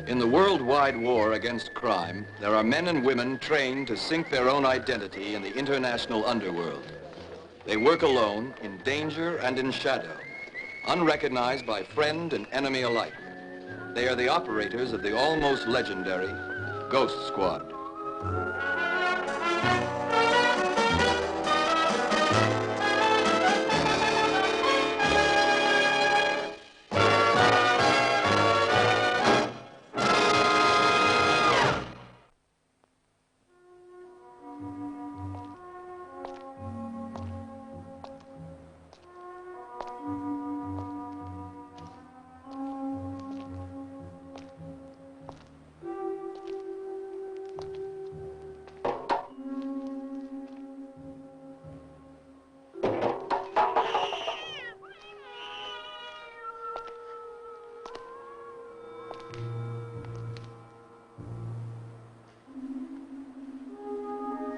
In the worldwide war against crime, there are men and women trained to sink their own identity in the international underworld. They work alone, in danger and in shadow, unrecognized by friend and enemy alike. They are the operators of the almost legendary Ghost Squad.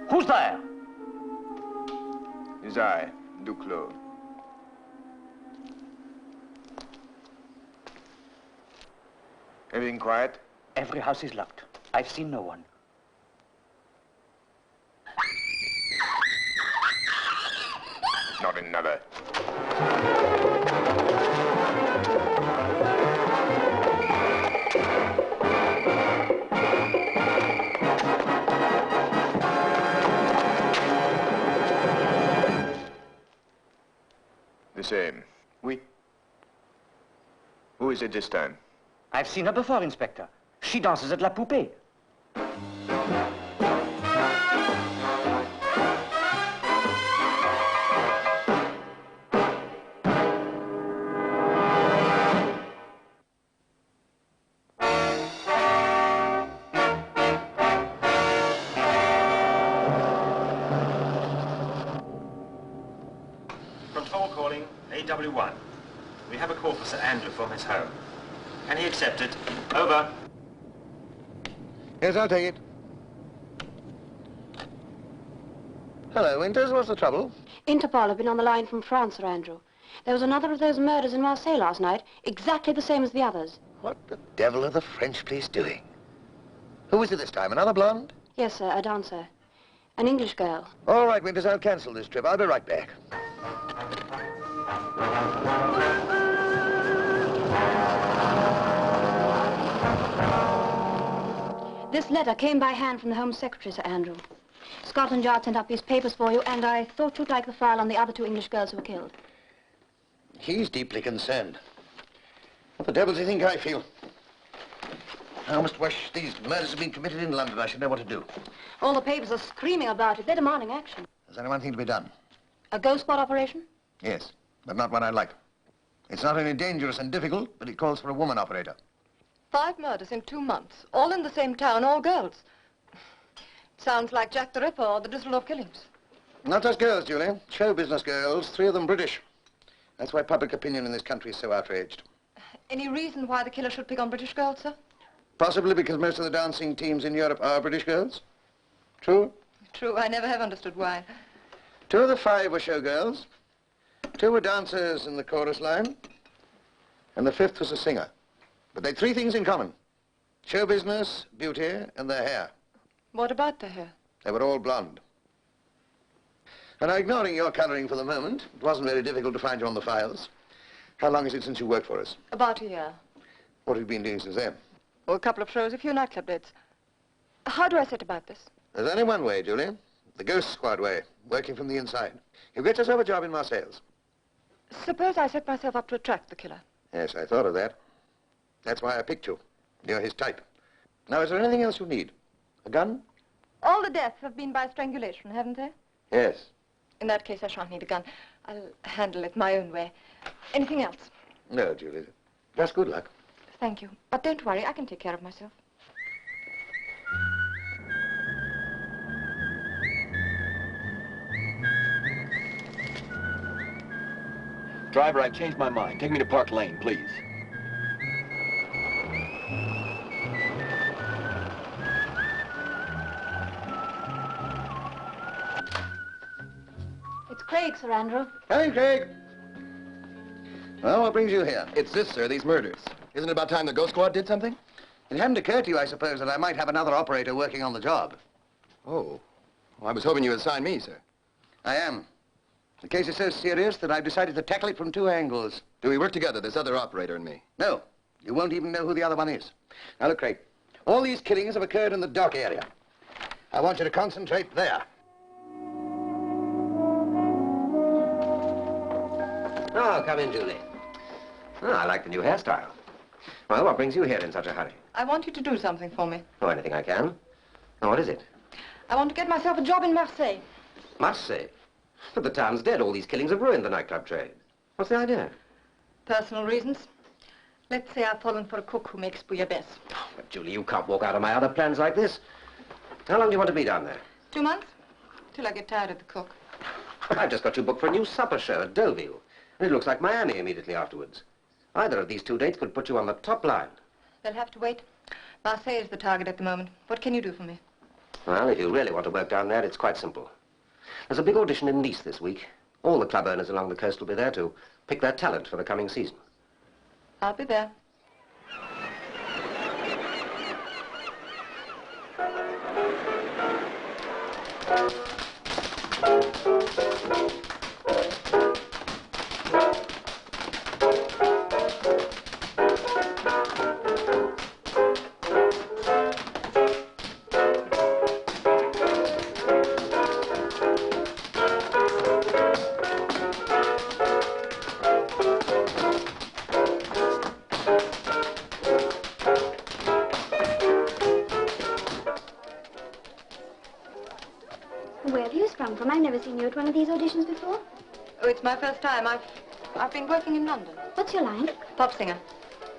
Who's there? It's I, Duclos. Everything quiet? Every house is locked. I've seen no one. Not another. The same. Oui. Who is it this time? I've seen her before, Inspector. She dances at La Poupée. Control calling AW1. We have a call for Sir Andrew from his home. Can he accept it? Over. Yes, I'll take it. Hello, Winters. What's the trouble? Interpol have been on the line from France, Sir Andrew. There was another of those murders in Marseille last night, exactly the same as the others. What the devil are the French police doing? Who is it this time? Another blonde? Yes, sir, a dancer. An English girl. All right, Winters, I'll cancel this trip. I'll be right back. This letter came by hand from the Home Secretary, Sir Andrew. Scotland Yard sent up these papers for you, and I thought you'd like the file on the other two English girls who were killed. He's deeply concerned. What the devil do you think I feel? I must wish these murders have been committed in London. I should know what to do. All the papers are screaming about it. They're demanding action. There's only one thing to be done. A ghost squad operation? Yes, but not what I'd like. It's not only dangerous and difficult, but it calls for a woman operator. 5 murders in 2 months, all in the same town, all girls. Sounds like Jack the Ripper or the Düsseldorf killings. Not just girls, Julie. Show business girls, 3 of them British. That's why public opinion in this country is so outraged. Any reason why the killer should pick on British girls, sir? Possibly because most of the dancing teams in Europe are British girls. True? True, I never have understood why. 2 of the 5 were showgirls. 2 were dancers in the chorus line. And the 5th was a singer. But they'd 3 things in common. Show business, beauty, and their hair. What about the hair? They were all blonde. And now, ignoring your colouring for the moment, it wasn't very difficult to find you on the files. How long is it since you worked for us? About a year. What have you been doing since then? Oh, a couple of shows, a few nightclub dates. How do I set about this? There's only one way, Julie. The Ghost Squad way, working from the inside. You get yourself a job in Marseille. Suppose I set myself up to attract the killer. Yes, I thought of that. That's why I picked you. You're his type. Now, is there anything else you need? A gun? All the deaths have been by strangulation, haven't they? Yes. In that case, I shan't need a gun. I'll handle it my own way. Anything else? No, Julie. Just good luck. Thank you. But don't worry, I can take care of myself. Driver, I've changed my mind. Take me to Park Lane, please. It's Craig, Sir Andrew. Hey, Craig. Well, what brings you here? It's this, sir, these murders. Isn't it about time the Ghost Squad did something? It hadn't occurred to you, I suppose, that I might have another operator working on the job. Oh. Well, I was hoping you would assign me, sir. I am. The case is so serious that I've decided to tackle it from 2 angles. Do we work together, this other operator and me? No, you won't even know who the other one is. Now, look, Craig, all these killings have occurred in the dock area. I want you to concentrate there. Oh, come in, Julie. Oh, I like the new hairstyle. Well, what brings you here in such a hurry? I want you to do something for me. Oh, anything I can. Oh, what is it? I want to get myself a job in Marseille. Marseille? But the town's dead. All these killings have ruined the nightclub trade. What's the idea? Personal reasons. Let's say I've fallen for a cook who makes bouillabaisse. Oh, but Julie, you can't walk out of my other plans like this. How long do you want to be down there? 2 months, till I get tired of the cook. I've just got you booked for a new supper show at Deauville. And it looks like Miami immediately afterwards. Either of these 2 dates could put you on the top line. They'll have to wait. Marseille is the target at the moment. What can you do for me? Well, if you really want to work down there, it's quite simple. There's a big audition in Nice this week. All the club owners along the coast will be there to pick their talent for the coming season. I'll be there. Where have you sprung from? I've never seen you at one of these auditions before. Oh, it's my first time. I've been working in London. What's your line? Pop singer.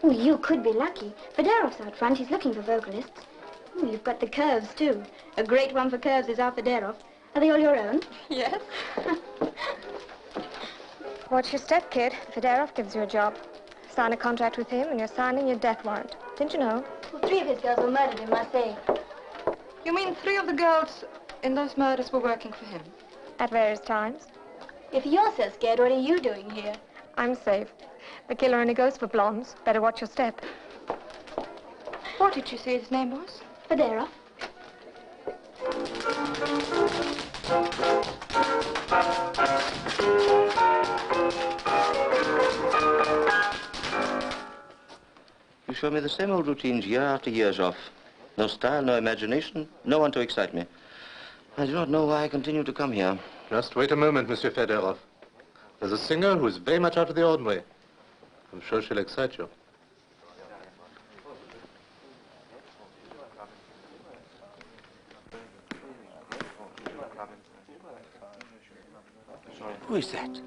Oh, you could be lucky. Federoff's out front. He's looking for vocalists. Oh, you've got the curves, too. A great one for curves is our Federoff. Are they all your own? Yes. Watch your step, kid. Federoff gives you a job. Sign a contract with him and you're signing your death warrant. Didn't you know? Well, 3 of his girls were murdered in Marseille. You mean 3 of the girls in those murders were working for him? At various times. If you're so scared, what are you doing here? I'm safe. The killer only goes for blondes. Better watch your step. What did you say his name was? Federoff. You show me the same old routines year after year's off. No style, no imagination, no one to excite me. I do not know why I continue to come here. Just wait a moment, Monsieur Federoff. There's a singer who is very much out of the ordinary. I'm sure she'll excite you. Who is that?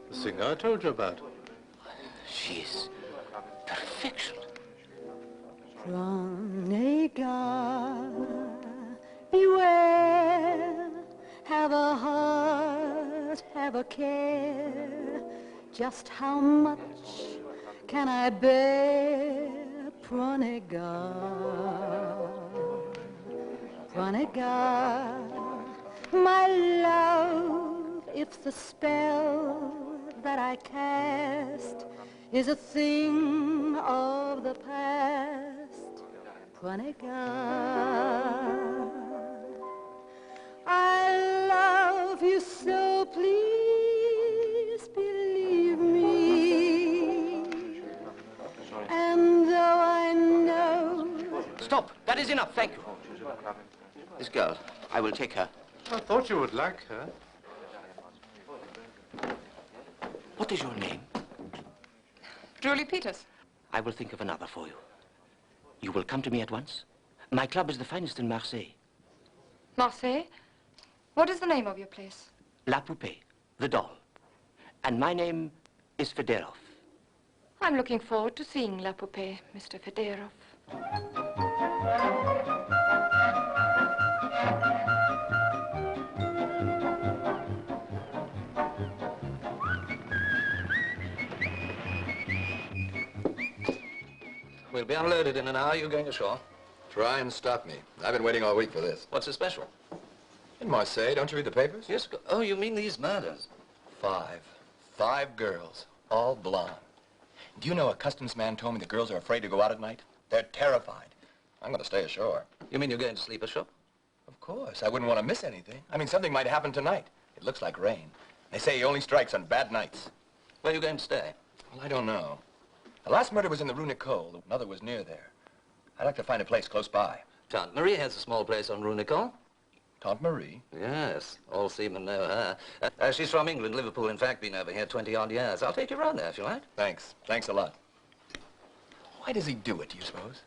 The singer I told you about. She is perfection. Prenez garde, beware, have a heart, have a care. Just how much can I bear? Prenez garde, prenez garde, my love, if the spell that I cast is a thing of the past, prenez garde. I love you so, please believe me. And though I know... Stop! That is enough, thank you. This girl, I will take her. I thought you would like her. What is your name? Julie Peters. I will think of another for you. You will come to me at once? My club is the finest in Marseille. Marseille? What is the name of your place? La Poupée, the doll. And my name is Federoff. I'm looking forward to seeing La Poupée, Mr. Federoff. We'll be unloaded in an hour. You going ashore? Try and stop me. I've been waiting all week for this. What's so special? In Marseille, don't you read the papers? Yes. Oh, you mean these murders? 5 girls, all blonde. Do you know a customs man told me the girls are afraid to go out at night? They're terrified. I'm going to stay ashore. You mean you're going to sleep ashore? Of course. I wouldn't want to miss anything. I mean, something might happen tonight. It looks like rain. They say he only strikes on bad nights. Where are you going to stay? Well, I don't know. The last murder was in the Rue Nicole. Another was near there. I'd like to find a place close by. Tante Marie has a small place on Rue Nicole. Tante Marie? Yes, all seamen know her. She's from England, Liverpool, in fact, been over here 20-odd years. I'll take you round there if you like. Thanks. Thanks a lot. Why does he do it, do you suppose?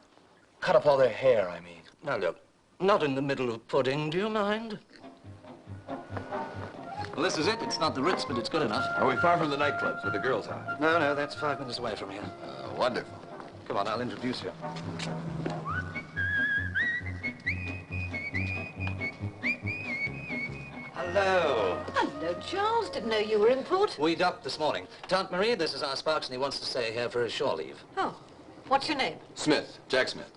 Cut off all their hair, I mean. Now, look, not in the middle of pudding, do you mind? Well, this is it. It's not the Ritz, but it's good enough. Are we far from the nightclubs where the girls are? No, that's 5 minutes away from here. Wonderful. Come on, I'll introduce you. Hello. Hello, Charles. Didn't know you were in port. We docked this morning. Tante Marie, this is our Sparks, and he wants to stay here for his shore leave. Oh. What's your name? Smith. Jack Smith.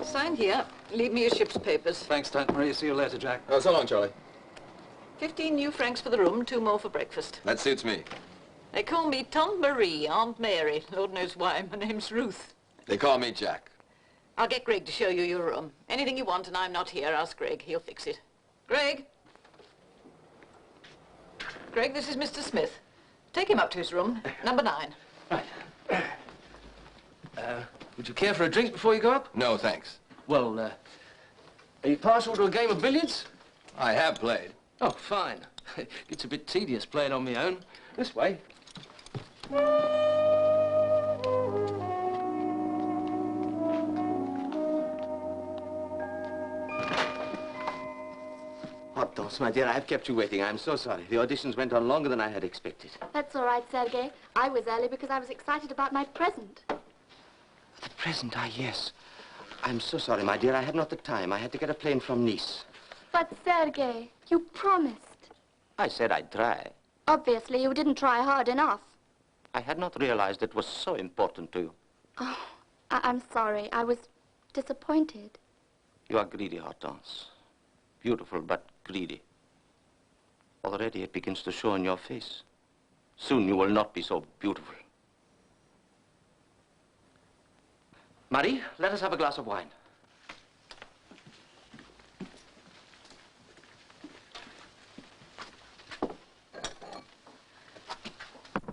Sign here. Leave me your ship's papers. Thanks, Tante Marie. See you later, Jack. Oh, so long, Charlie. 15 new francs for the room, 2 more for breakfast. That suits me. They call me Tante Marie, Aunt Mary. Lord knows why. My name's Ruth. They call me Jack. I'll get Greg to show you your room. Anything you want and I'm not here, ask Greg. He'll fix it. Greg? Greg, this is Mr. Smith. Take him up to his room, number 9. Right. Would you care for a drink before you go up? No, thanks. Well, are you partial to a game of billiards? I have played. Oh, fine. It's a bit tedious playing on my own. This way. Hortense, my dear, I've kept you waiting. I'm so sorry. The auditions went on longer than I had expected. That's all right, Sergei. I was early because I was excited about my present. The present, yes. I'm so sorry, my dear. I had not the time. I had to get a plane from Nice. But, Sergei, you promised. I said I'd try. Obviously, you didn't try hard enough. I had not realized it was so important to you. Oh, I'm sorry. I was disappointed. You are greedy, Hortense. Beautiful, but greedy. Already it begins to show in your face. Soon you will not be so beautiful. Marie, let us have a glass of wine.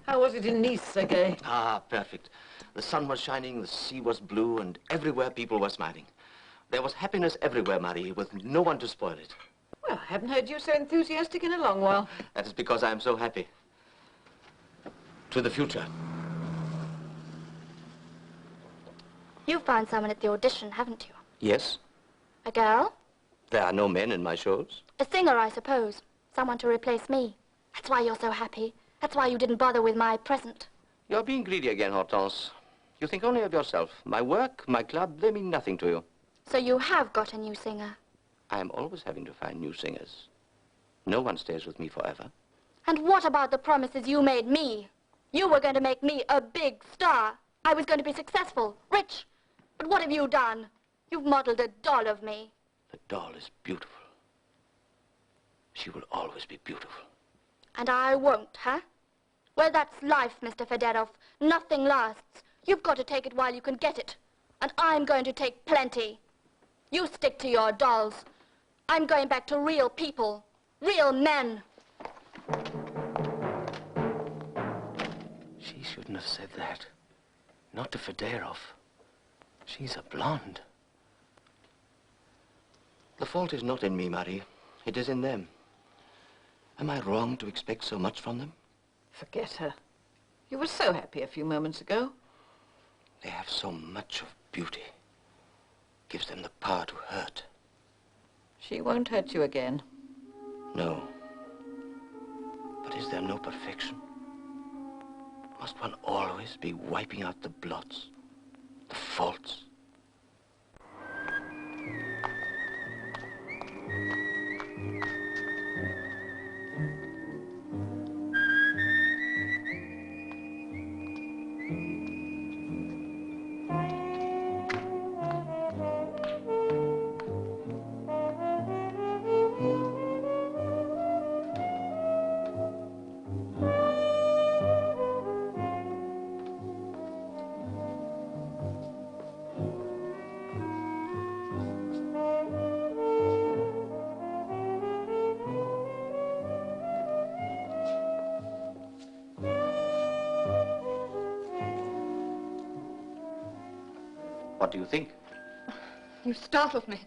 How was it in Nice, Sergei? Ah, perfect. The sun was shining, the sea was blue, and everywhere people were smiling. There was happiness everywhere, Marie, with no one to spoil it. Well, I haven't heard you so enthusiastic in a long while. That is because I am so happy. To the future. You found someone at the audition, haven't you? Yes? A girl? There are no men in my shows. A singer, I suppose. Someone to replace me. That's why you're so happy. That's why you didn't bother with my present. You're being greedy again, Hortense. You think only of yourself. My work, my club, they mean nothing to you. So you have got a new singer. I am always having to find new singers. No one stays with me forever. And what about the promises you made me? You were going to make me a big star. I was going to be successful, rich. But what have you done? You've modeled a doll of me. The doll is beautiful. She will always be beautiful. And I won't, huh? Well, that's life, Mr. Fedorov. Nothing lasts. You've got to take it while you can get it. And I'm going to take plenty. You stick to your dolls. I'm going back to real people. Real men. She shouldn't have said that. Not to Fedorov. She's a blonde. The fault is not in me, Marie. It is in them. Am I wrong to expect so much from them? Forget her. You were so happy a few moments ago. They have so much of beauty. Gives them the power to hurt. She won't hurt you again. No. But is there no perfection? Must one always be wiping out the blots, the faults? What do you think? You startled me.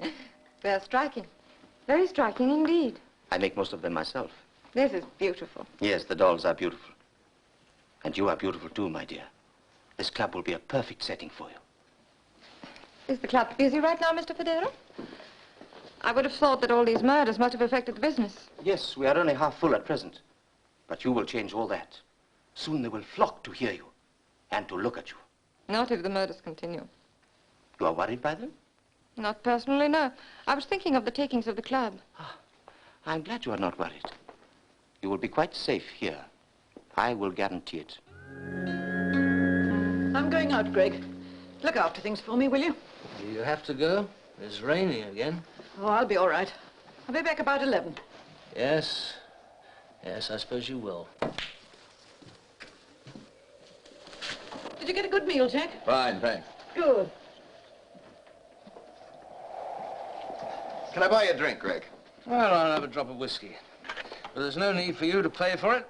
They're striking. Very striking indeed. I make most of them myself. This is beautiful. Yes, the dolls are beautiful. And you are beautiful too, my dear. This club will be a perfect setting for you. Is the club busy right now, Mr. Federo? I would have thought that all these murders must have affected the business. Yes, we are only half full at present. But you will change all that. Soon they will flock to hear you and to look at you. Not if the murders continue. You are worried by them? Not personally, no. I was thinking of the takings of the club. I'm glad you are not worried. You will be quite safe here. I will guarantee it. I'm going out, Greg. Look after things for me, will you? You have to go? It's raining again. Oh, I'll be all right. I'll be back about 11. Yes. Yes, I suppose you will. Did you get a good meal, Jack? Fine, thanks. Good. Can I buy you a drink, Greg? Well, I'll have a drop of whiskey. But there's no need for you to pay for it.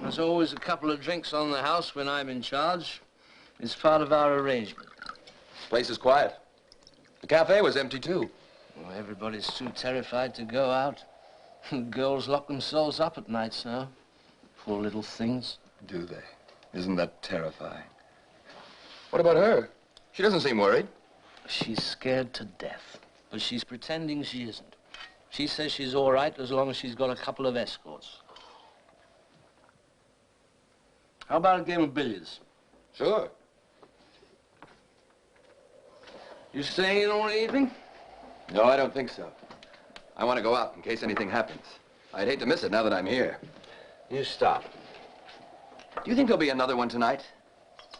There's always a couple of drinks on the house when I'm in charge. It's part of our arrangement. This place is quiet. The cafe was empty, too. Well, everybody's too terrified to go out. Girls lock themselves up at nights now. Poor little things. Do they? Isn't that terrifying? What about her? She doesn't seem worried. She's scared to death, but she's pretending she isn't. She says she's all right as long as she's got a couple of escorts. How about a game of billiards? Sure. You staying in all the evening? No, I don't think so. I want to go out in case anything happens. I'd hate to miss it now that I'm here. You stop. Do you think there'll be another one tonight?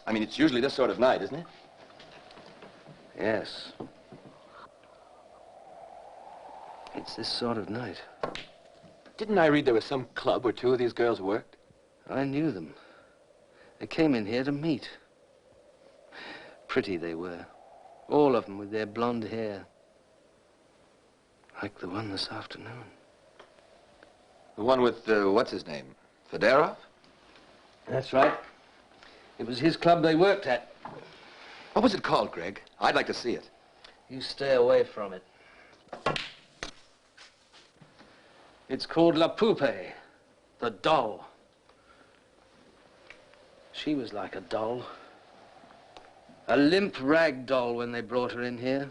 I mean, it's usually this sort of night, isn't it? Yes. It's this sort of night. Didn't I read there was some club where two of these girls worked? I knew them. They came in here to meet. Pretty they were. All of them with their blonde hair. Like the one this afternoon. The one with, what's his name? Fedorov? That's right. It was his club they worked at. What was it called, Greg? I'd like to see it. You stay away from it. It's called La Poupée, the doll. She was like a doll. A limp rag doll when they brought her in here.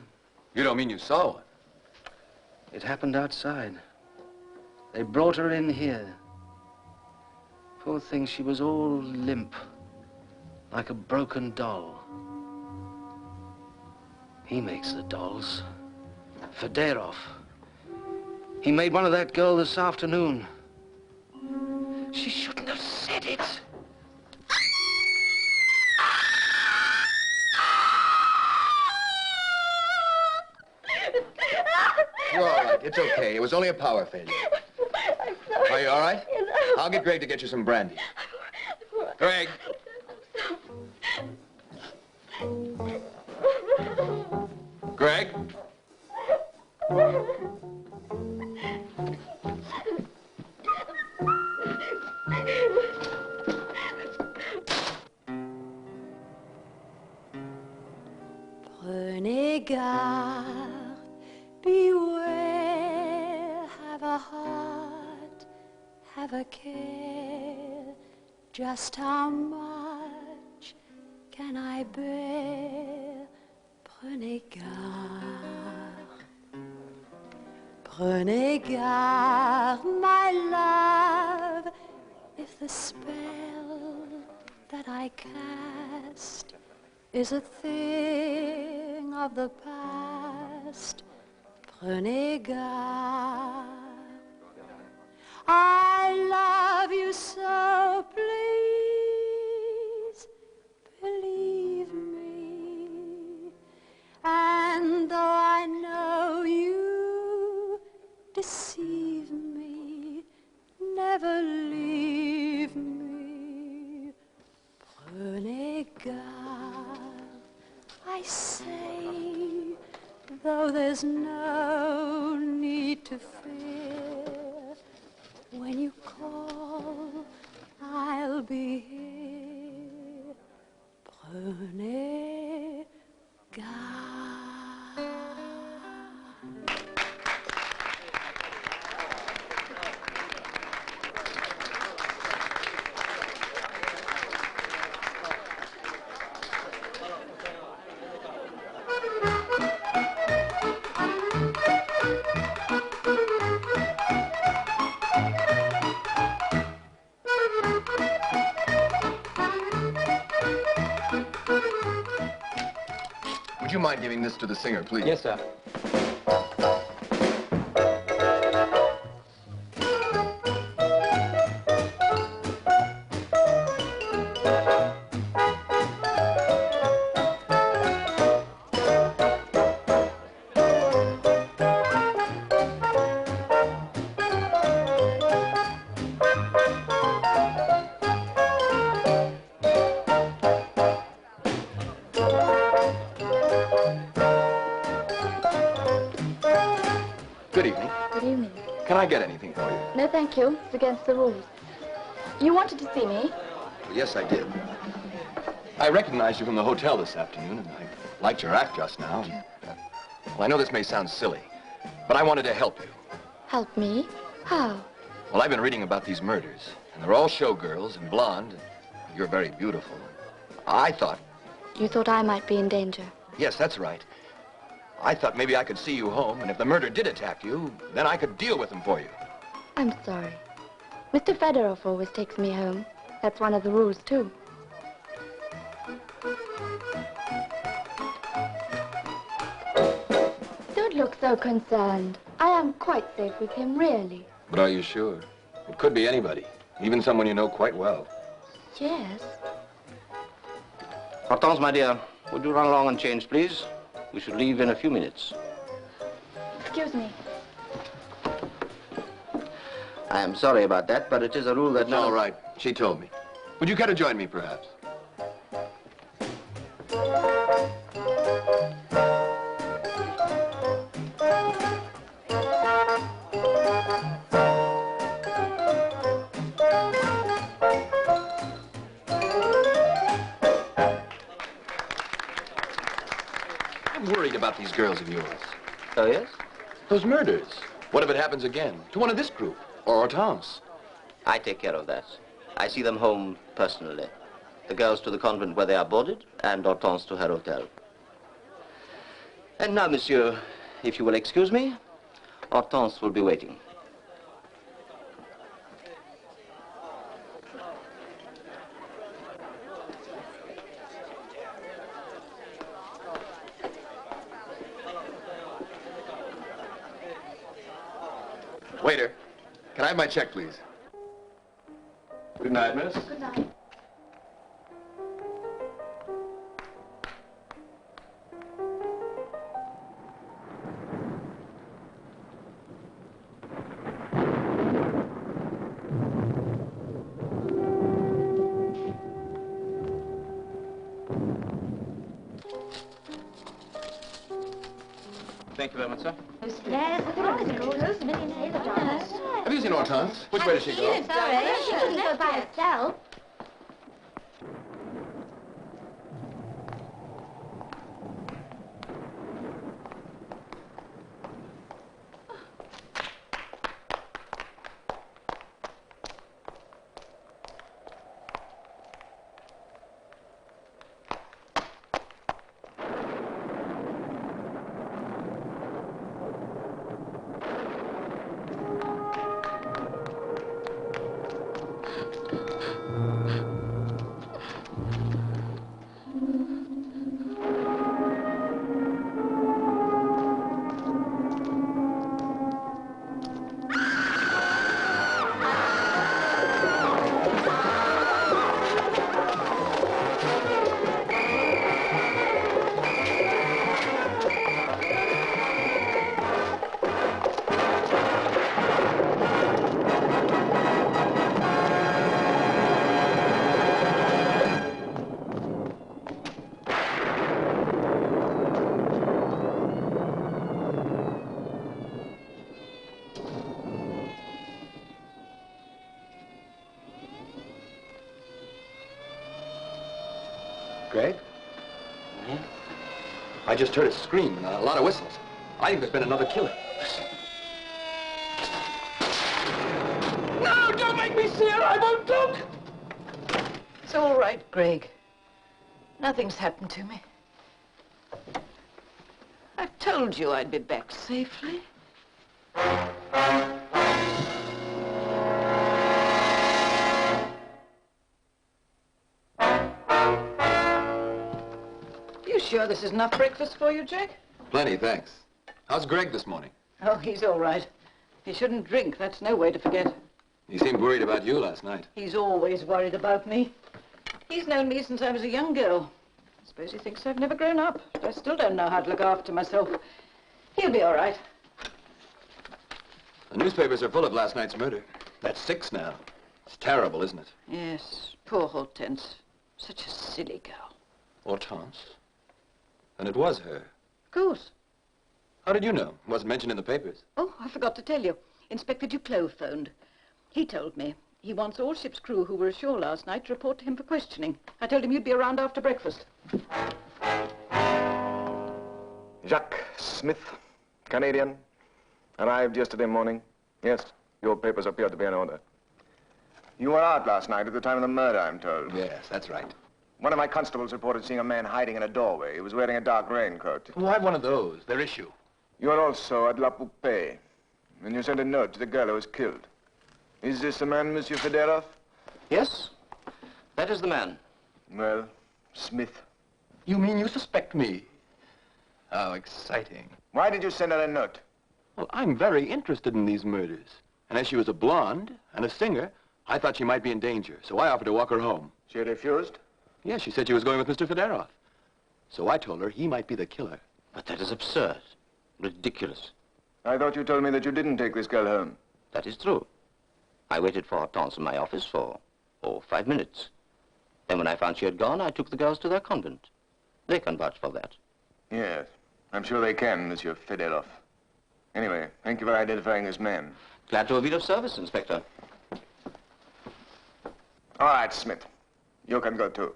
You don't mean you saw one? It happened outside. They brought her in here. Poor thing, she was all limp, like a broken doll. He makes the dolls. Fedorov. He made one of that girl this afternoon. She shouldn't have said it. You're all right. It's okay. It was only a power failure. Are you all right? I'll get Greg to get you some brandy. Greg. Greg? Prenez garde, beware, have a heart, have a care. Just how much can I bear? Prenez garde. Prenez garde, my love, if the spell that I cast is a thing of the past. Prenez garde. I love you so, please believe me. And though I know you deceive me, never leave me. Prenez garde, I say, though there's no need to fear. When you call, I'll be here. Prenez garde. mind giving this to the singer, please? Yes, sir. Good evening. Good evening. Can I get anything for you? No, thank you. It's against the rules. You wanted to see me? Well, yes, I did. I recognized you from the hotel this afternoon, and I liked your act just now. Well, I know this may sound silly, but I wanted to help you. Help me? How? Well, I've been reading about these murders, and they're all showgirls and blonde. And you're very beautiful. I thought... You thought I might be in danger? Yes, that's right. I thought maybe I could see you home, and if the murder did attack you, then I could deal with them for you. I'm sorry. Mr. Fedorov always takes me home. That's one of the rules, too. Don't look so concerned. I am quite safe with him, really. But are you sure? It could be anybody, even someone you know quite well. Yes. Hortense, my dear, would you run along and change, please? We should leave in a few minutes. Excuse me. I am sorry about that, but it is a rule that... It's all right. She told me. Would you care to join me, perhaps? I'm worried about these girls of yours. Oh, yes? Those murders. What if it happens again? To one of this group? Or Hortense? I take care of that. I see them home personally. The girls to the convent where they are boarded, and Hortense to her hotel. And now, monsieur, if you will excuse me, Hortense will be waiting. Waiter, can I have my check, please? Good night, miss. Good night. Thank you very much, sir. Have you seen Hortense? Which way does she go? Sorry, she couldn't go by herself. Greg? I just heard a scream and a lot of whistles. I think there's been another killing. No, don't make me see her. I won't look. It's all right, Greg. Nothing's happened to me. I told you I'd be back safely. sure this is enough breakfast for you, Jack? Plenty, thanks. How's Greg this morning? Oh, he's all right. He shouldn't drink. That's no way to forget. He seemed worried about you last night. He's always worried about me. He's known me since I was a young girl. I suppose he thinks I've never grown up. But I still don't know how to look after myself. He'll be all right. The newspapers are full of last night's murder. That's 6 now. It's terrible, isn't it? Yes, poor Hortense. Such a silly girl. Hortense? And it was her. Of course. How did you know? It wasn't mentioned in the papers. Oh, I forgot to tell you. Inspector Duclos phoned. He told me he wants all ship's crew who were ashore last night to report to him for questioning. I told him you'd be around after breakfast. Jacques Smith, Canadian. Arrived yesterday morning. Yes, your papers appear to be in order. You were out last night at the time of the murder, I'm told. Yes, that's right. One of my constables reported seeing a man hiding in a doorway. He was wearing a dark raincoat. Well, I have one of those. They're issue. You are also at La Poupée, and you sent a note to the girl who was killed. Is this the man, Monsieur Federov? Yes, that is the man. Well, Smith. You mean you suspect me? How exciting. Why did you send her a note? Well, I'm very interested in these murders. And as she was a blonde and a singer, I thought she might be in danger, so I offered to walk her home. She refused? Yes, she said she was going with Mr. Federov. So I told her he might be the killer. But that is absurd. Ridiculous. I thought you told me that you didn't take this girl home. That is true. I waited for Hortense in my office for, 5 minutes. Then when I found she had gone, I took the girls to their convent. They can vouch for that. Yes, I'm sure they can, Monsieur Federov. Anyway, thank you for identifying this man. Glad to have been of service, Inspector. All right, Smith. You can go too.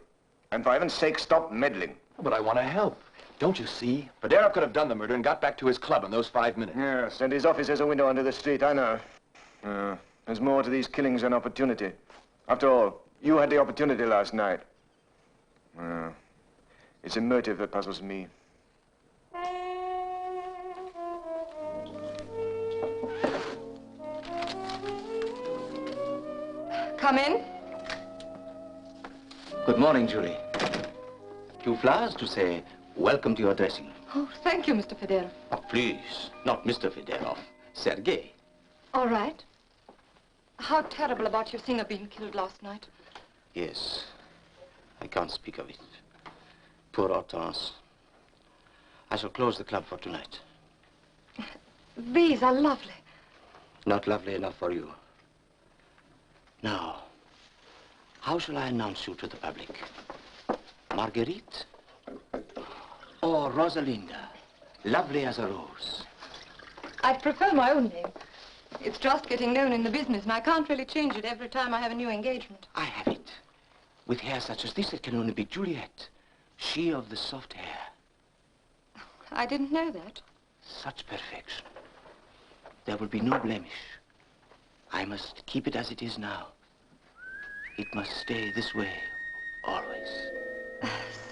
And for heaven's sake, stop meddling. But I want to help. Don't you see? Federov could have done the murder and got back to his club in those 5 minutes. Yes, and his office has a window onto the street, I know. There's more to these killings than opportunity. After all, you had the opportunity last night. It's a motive that puzzles me. Come in. Good morning, Julie. 2 flowers to say welcome to your dressing. Oh, thank you, Mr. Federov. Oh, please, not Mr. Federov. Sergei. All right. How terrible about your singer being killed last night. Yes. I can't speak of it. Poor Hortense. I shall close the club for tonight. These are lovely. Not lovely enough for you. Now, how shall I announce you to the public? Marguerite? Or Rosalinda? Lovely as a rose. I'd prefer my own name. It's just getting known in the business, and I can't really change it every time I have a new engagement. I have it. With hair such as this, it can only be Juliet. She of the soft hair. I didn't know that. Such perfection. There will be no blemish. I must keep it as it is now. It must stay this way, always.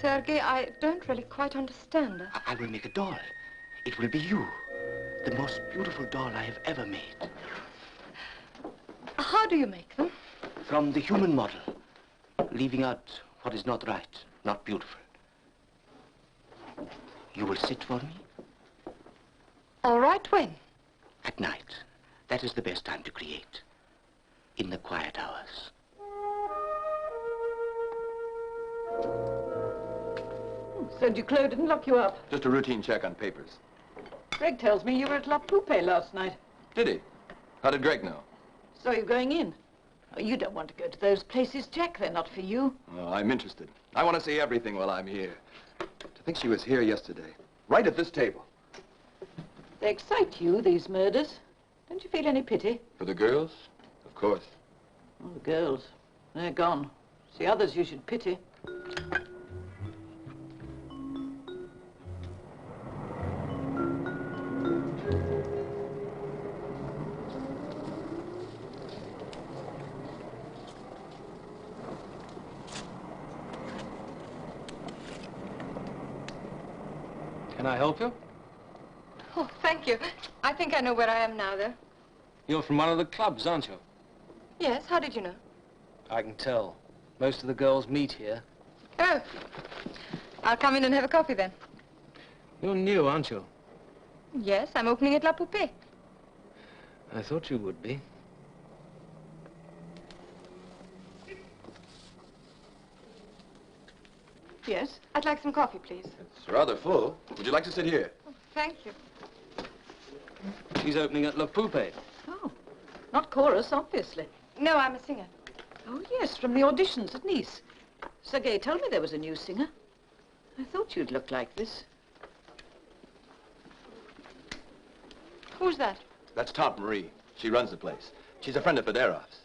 Sergei, I don't really quite understand. I will make a doll. It will be you. The most beautiful doll I have ever made. How do you make them? From the human model, leaving out what is not right, not beautiful. You will sit for me? All right, when? At night. That is the best time to create. In the quiet hours. So Duclos didn't lock you up? Just a routine check on papers. Greg tells me you were at La Poupée last night. Did he? How did Greg know? Saw you going in. Oh, you don't want to go to those places, Jack. They're not for you. Oh, I'm interested. I want to see everything while I'm here. To think she was here yesterday, right at this table. They excite you, these murders. Don't you feel any pity? For the girls? Of course. Oh, the girls. They're gone. It's the others you should pity. Can I help you? Oh, thank you. I think I know where I am now, though. You're from one of the clubs, aren't you? Yes, how did you know? I can tell. Most of the girls meet here. Oh. I'll come in and have a coffee then. You're new, aren't you? Yes, I'm opening at La Poupée. I thought you would be. Yes? I'd like some coffee, please. It's rather full. Would you like to sit here? Thank you. She's opening at La Poupée. Oh, not chorus, obviously. No, I'm a singer. Oh, yes, from the auditions at Nice. Sergei told me there was a new singer. I thought you'd look like this. Who's that? That's Tante Marie. She runs the place. She's a friend of Federov's.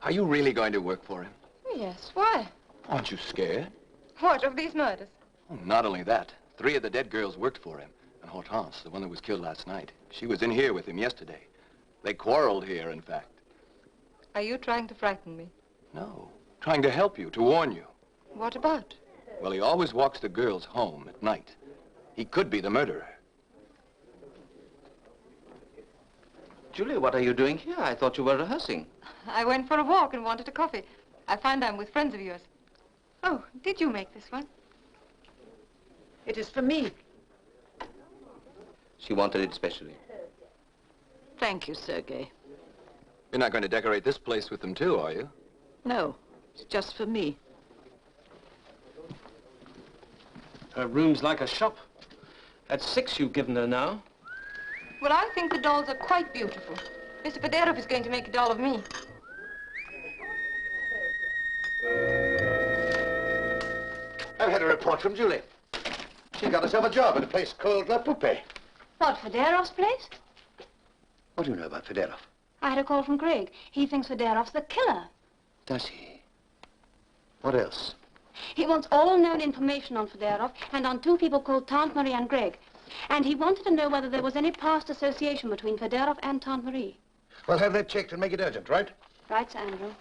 Are you really going to work for him? Yes, why? Aren't you scared? What, of these murders? Oh, not only that. 3 of the dead girls worked for him. And Hortense, the one that was killed last night, she was in here with him yesterday. They quarreled here, in fact. Are you trying to frighten me? No, trying to help you, to warn you. What about? Well, he always walks the girls home at night. He could be the murderer. Julia, what are you doing here? I thought you were rehearsing. I went for a walk and wanted a coffee. I find I'm with friends of yours. Oh, did you make this one? It is for me. She wanted it specially. Thank you, Sergei. You're not going to decorate this place with them, too, are you? No, it's just for me. Her room's like a shop. That's 6 you've given her now. Well, I think the dolls are quite beautiful. Mr. Federov is going to make a doll of me. I've had a report from Julie. She got herself a job at a place called La Poupée. What, Federov's place? What do you know about Federov? I had a call from Greg. He thinks Federov's the killer. Does he? What else? He wants all known information on Federov and on 2 people called Tante Marie and Greg. And he wanted to know whether there was any past association between Federov and Tante Marie. Well, have that checked and make it urgent, right? Right, Sir Andrew.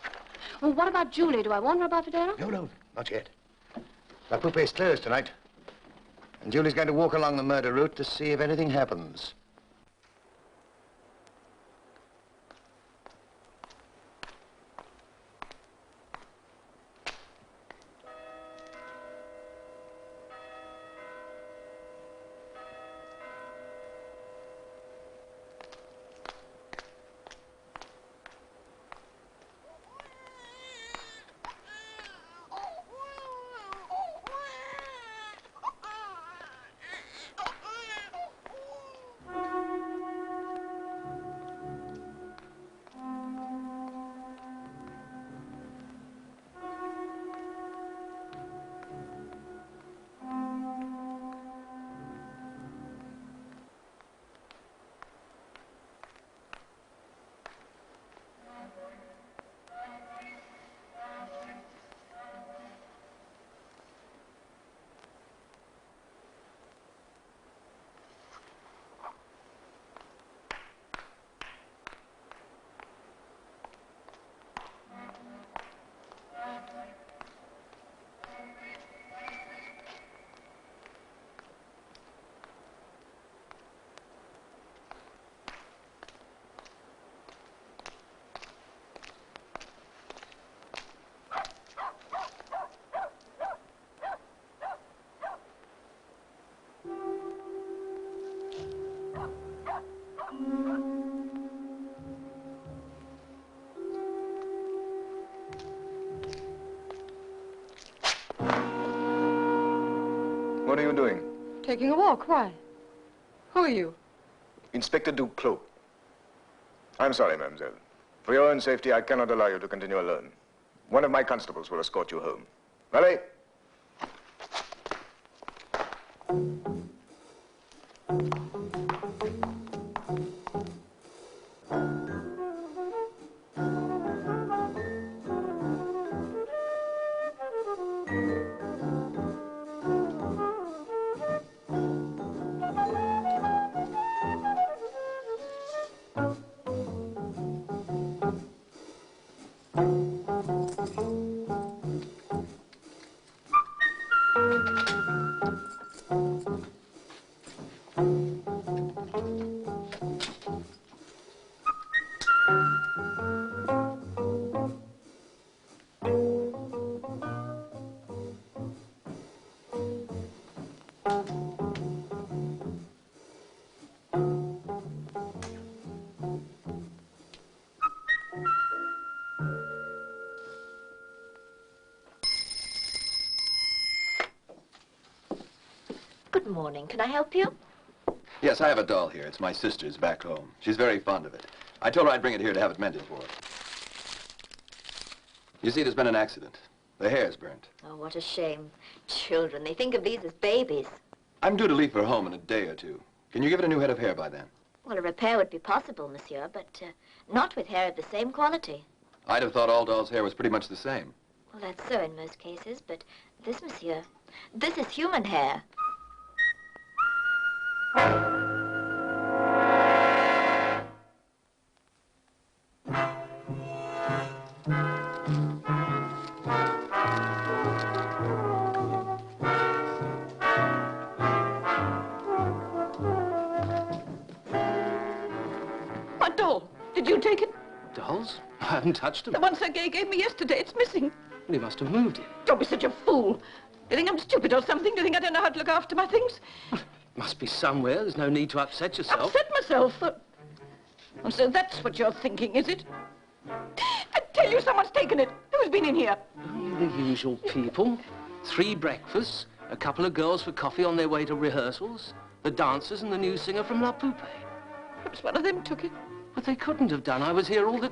Well, what about Julie? Do I warn her about Federov? No, not yet. La Poupée's closed tonight. And Julie's going to walk along the murder route to see if anything happens. What are you doing? Taking a walk. Why? Who are you? Inspector Duclos. I'm sorry, mademoiselle. For your own safety, I cannot allow you to continue alone. One of my constables will escort you home. Valet! Good morning. Can I help you? Yes, I have a doll here. It's my sister's back home. She's very fond of it. I told her I'd bring it here to have it mended for her. You see, there's been an accident. The hair's burnt. Oh, what a shame. Children, they think of these as babies. I'm due to leave for home in a day or two. Can you give it a new head of hair by then? Well, a repair would be possible, monsieur, but not with hair of the same quality. I'd have thought all dolls' hair was pretty much the same. Well, that's so in most cases, but this, monsieur, this is human hair. My doll. Did you take it? Dolls? I haven't touched them. The one Sergei gave me yesterday. It's missing. Well, he must have moved it. Don't be such a fool. Do you think I'm stupid or something? Do you think I don't know how to look after my things? Must be somewhere. There's no need to upset yourself. Upset myself? Oh, so that's what you're thinking, is it? I tell you, someone's taken it. Who's been in here? The usual people. 3 breakfasts, a couple of girls for coffee on their way to rehearsals, the dancers and the new singer from La Poupée. Perhaps one of them took it. But they couldn't have done. I was here all the...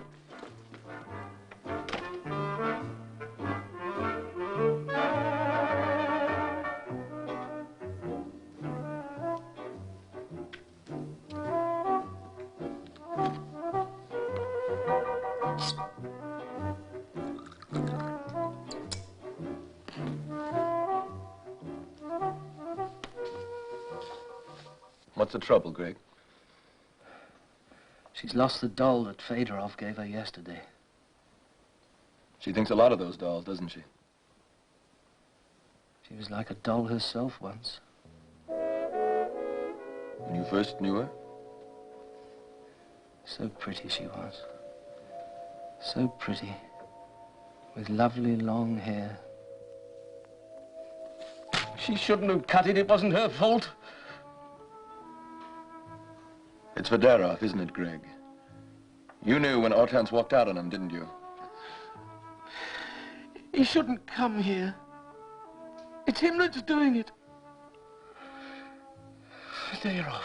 What's the trouble, Greg? She's lost the doll that Fedorov gave her yesterday. She thinks a lot of those dolls, doesn't she? She was like a doll herself once. When you first knew her? So pretty she was. So pretty. With lovely long hair. She shouldn't have cut it. It wasn't her fault. It's Fedorov, isn't it, Greg? You knew when Hortense walked out on him, didn't you? He shouldn't come here. It's him that's doing it. Fedorov.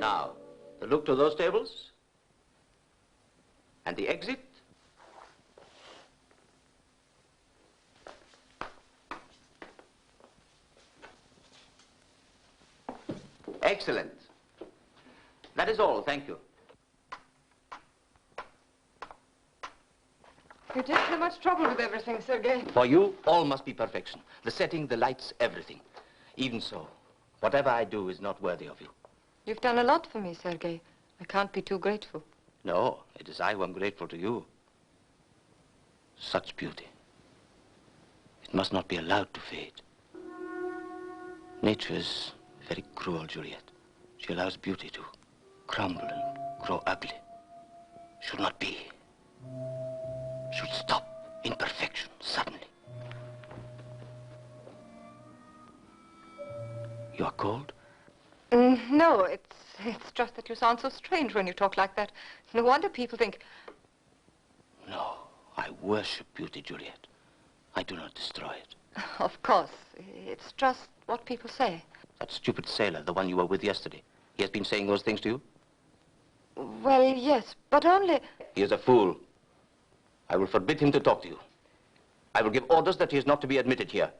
Now, the look to those tables. And the exit. Excellent. That is all, thank you. You take so much trouble with everything, Sergei. For you, all must be perfection. The setting, the lights, everything. Even so, whatever I do is not worthy of you. You've done a lot for me, Sergei. I can't be too grateful. No, it is I who am grateful to you. Such beauty. It must not be allowed to fade. Nature is very cruel, Juliet. She allows beauty to crumble and grow ugly. Should not be. Should stop in perfection suddenly. You are cold? No, it's just that you sound so strange when you talk like that. No wonder people think... No, I worship beauty, Juliet. I do not destroy it. Of course. It's just what people say. That stupid sailor, the one you were with yesterday, he has been saying those things to you? Well, yes, but only... He is a fool. I will forbid him to talk to you. I will give orders that he is not to be admitted here.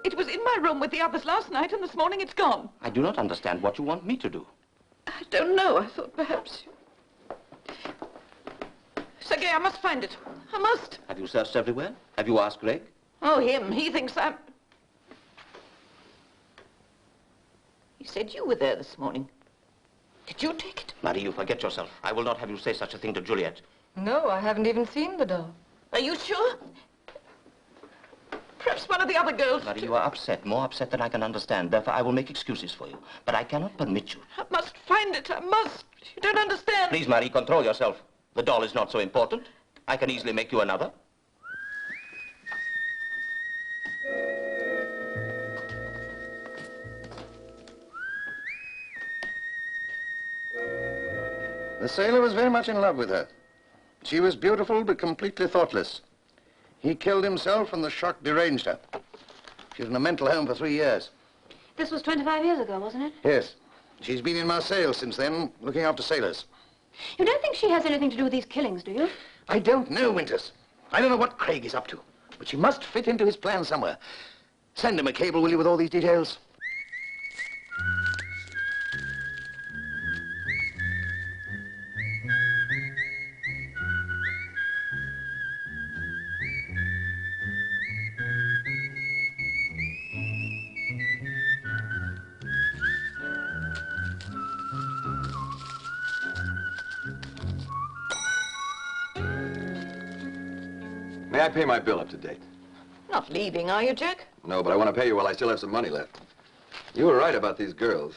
It was in my room with the others last night, and this morning it's gone. I do not understand what you want me to do. I don't know. I thought perhaps... Sergei, I must find it. I must. Have you searched everywhere? Have you asked Greg? Oh, him. He thinks I'm... He said you were there this morning. Did you take it? Marie, you forget yourself. I will not have you say such a thing to Juliet. No, I haven't even seen the doll. Are you sure? Perhaps one of the other girls... Marie, you are upset, more upset than I can understand. Therefore, I will make excuses for you. But I cannot permit you. I must find it. I must. You don't understand. Please, Marie, control yourself. The doll is not so important. I can easily make you another. The sailor was very much in love with her. She was beautiful, but completely thoughtless. He killed himself and the shock deranged her. She was in a mental home for 3 years. This was 25 years ago, wasn't it? Yes. She's been in Marseille since then, looking after sailors. You don't think she has anything to do with these killings, do you? I don't know, Winters. I don't know what Craig is up to, but she must fit into his plan somewhere. Send him a cable, will you, with all these details? May I pay my bill up to date? Not leaving, are you, Jack? No, but I want to pay you while I still have some money left. You were right about these girls.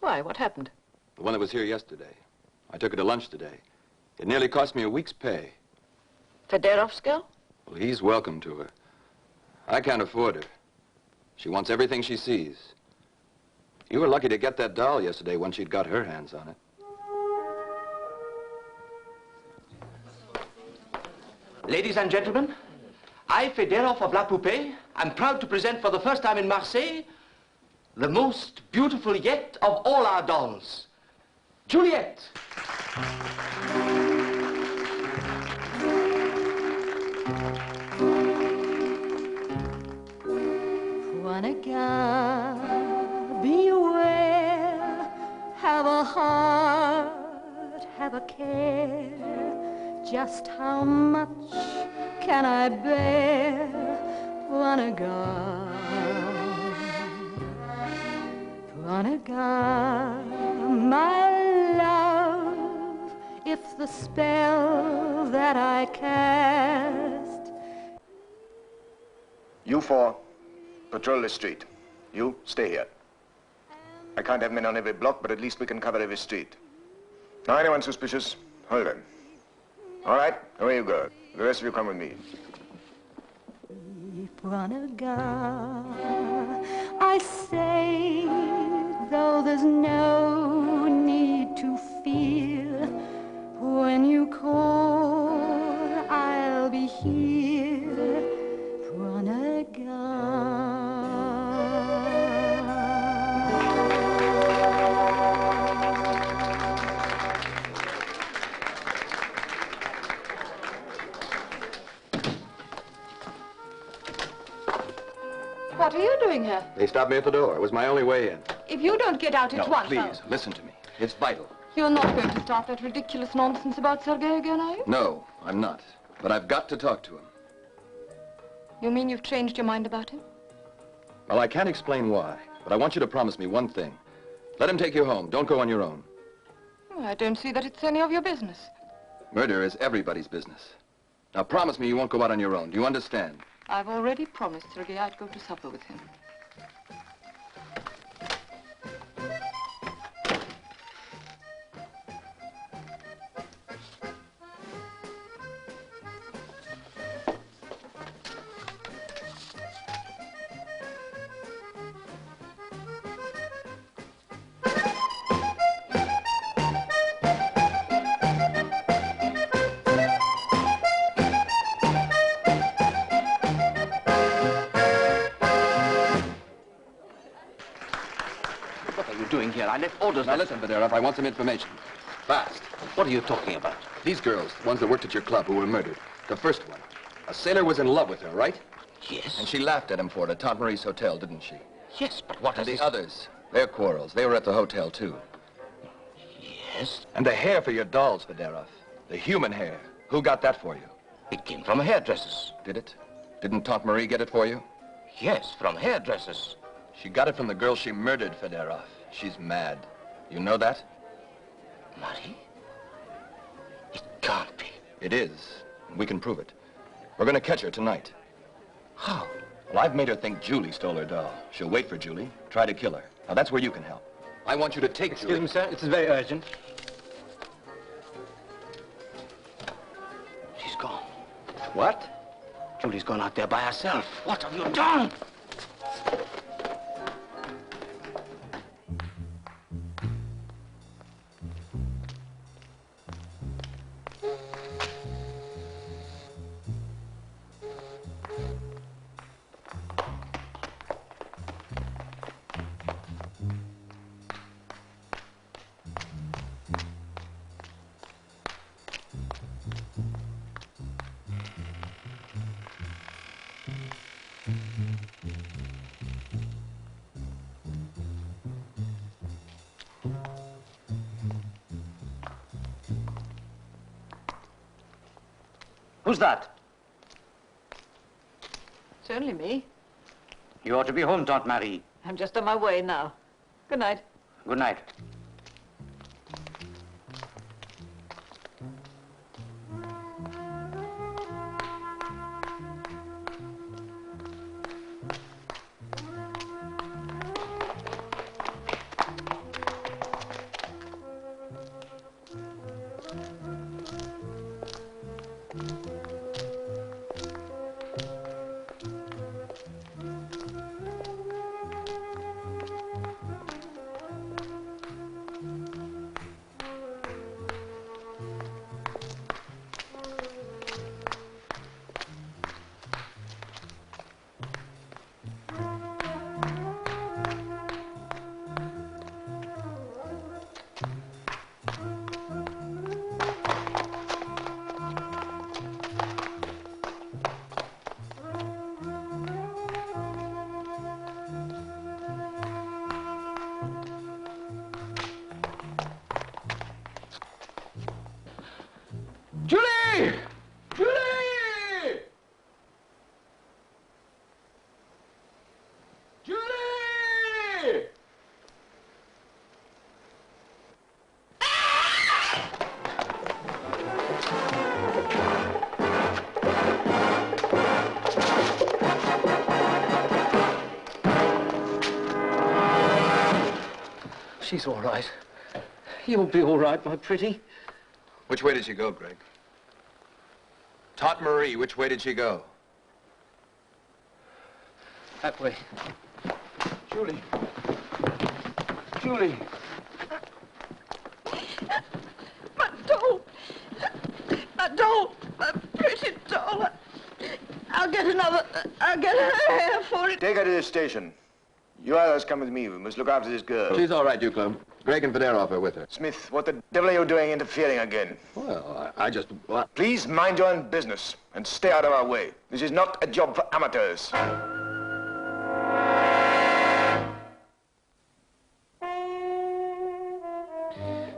Why, what happened? The one that was here yesterday. I took her to lunch today. It nearly cost me a week's pay. Federov's girl? Well, he's welcome to her. I can't afford her. She wants everything she sees. You were lucky to get that doll yesterday when she'd got her hands on it. Ladies and gentlemen, I, Federov of La Poupée, am proud to present for the first time in Marseille the most beautiful yet of all our dolls, Juliet. Juana, beware, have a heart, have a care. Just how much can I bear, Juana, my love, if the spell that I cast. You four, patrol this street. You, stay here. I can't have men on every block, but at least we can cover every street. Now, anyone suspicious, hold them. All right, away you go. The rest of you come with me. I say, though there's no need to fear, when you call, I'll be here. What are you doing here? They stopped me at the door. It was my only way in. If you don't get out at once... Please, listen to me. It's vital. You're not going to start that ridiculous nonsense about Sergei again, are you? No, I'm not. But I've got to talk to him. You mean you've changed your mind about him? Well, I can't explain why, but I want you to promise me one thing. Let him take you home. Don't go on your own. Oh, I don't see that it's any of your business. Murder is everybody's business. Now, promise me you won't go out on your own. Do you understand? I've already promised Sergei I'd go to supper with him. I left orders. Now listen, Federov, I want some information. Fast. What are you talking about? These girls, the ones that worked at your club who were murdered. The first one. A sailor was in love with her, right? Yes. And she laughed at him for it at Tante Marie's hotel, didn't she? Yes, but what and is the others? Their quarrels. They were at the hotel, too. Yes. And the hair for your dolls, Federov. The human hair. Who got that for you? It came from hairdressers. Did it? Didn't Tante Marie get it for you? Yes, from hairdressers. She got it from the girl she murdered, Federov. She's mad. You know that? Marie? It can't be. It is. We can prove it. We're going to catch her tonight. How? Well, I've made her think Julie stole her doll. She'll wait for Julie, try to kill her. Now, that's where you can help. I want you to take Julie. Excuse me, sir. It is very urgent. She's gone. What? Julie's gone out there by herself. What have you done? Who's that? It's only me. You ought to be home, Tante Marie. I'm just on my way now. Good night. Good night. Julie! Julie! Julie! She's all right. You'll be all right, my pretty. Which way did she go, Greg? Tante Marie, which way did she go? That way. Julie. Julie. My doll. My doll. My pretty doll. I'll get another. I'll get her hair for it. Take her to the station. You others come with me. We must look after this girl. She's all right, Duclos. Greg and Federoff are with her. Smith, what the devil are you doing interfering again? Well, I just... Well, please mind your own business and stay out of our way. This is not a job for amateurs. Now,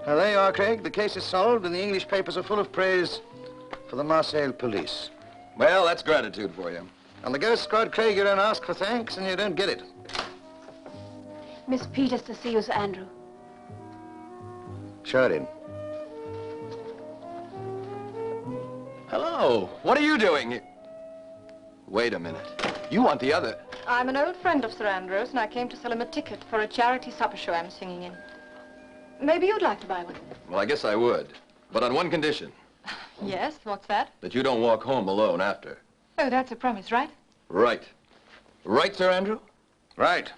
there you are, Craig. The case is solved, and the English papers are full of praise for the Marseille police. Well, that's gratitude for you. On the Ghost Squad, Craig, you don't ask for thanks, and you don't get it. Miss Peters to see you, Sir Andrew. Show it in. Hello. What are you doing here? Wait a minute. You want the other... I'm an old friend of Sir Andrew's, and I came to sell him a ticket for a charity supper show I'm singing in. Maybe you'd like to buy one. Well, I guess I would. But on one condition. Yes, what's that? That you don't walk home alone after. Oh, that's a promise, right? Right. Right, Sir Andrew? Right.